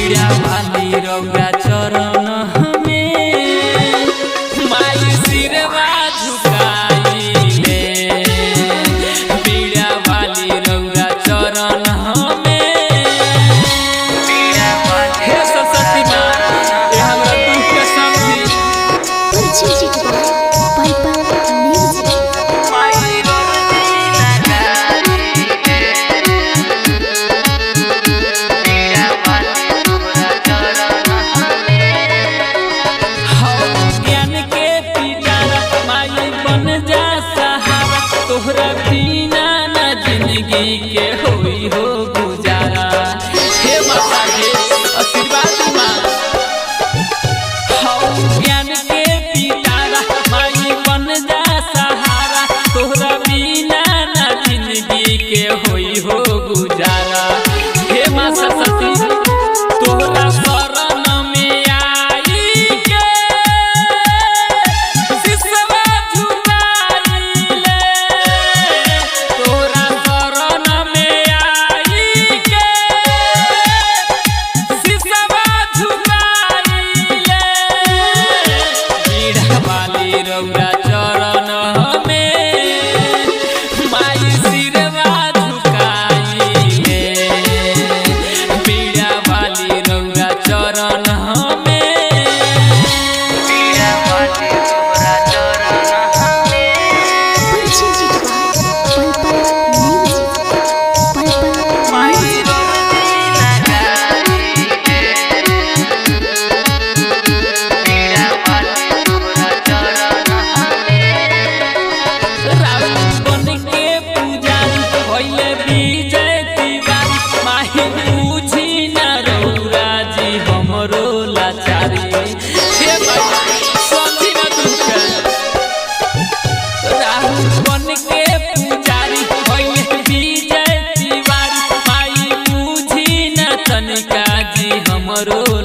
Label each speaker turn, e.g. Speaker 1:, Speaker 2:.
Speaker 1: पीड़ा वाली रौरा चरण में माई सिरवा झुकाइले। पीड़ा वाली रौरा चरण में हे सरस्वती माँ ये हमरा दुख के समझी। तोहरा बिना ना जिंदगी के होई हो गुजारा। हे माता के आशीर्वाद माँ हौ ज्ञान के पितारा माई बन जा सहारा। तोहरा बिना ना जिंदगी के होई हो गुजारा। हे माँ सरस्वती तोहरा शरण में आई के सिसवा झुकाइले। तोहरा शरण में आई के सिसवा झुकाइले। पीड़ा वाली रौरा चरण में माई सिरवा झुकाइले। पीड़ा वाली रौरा चरण में पीड़ा वाली रौरा चरण हमरो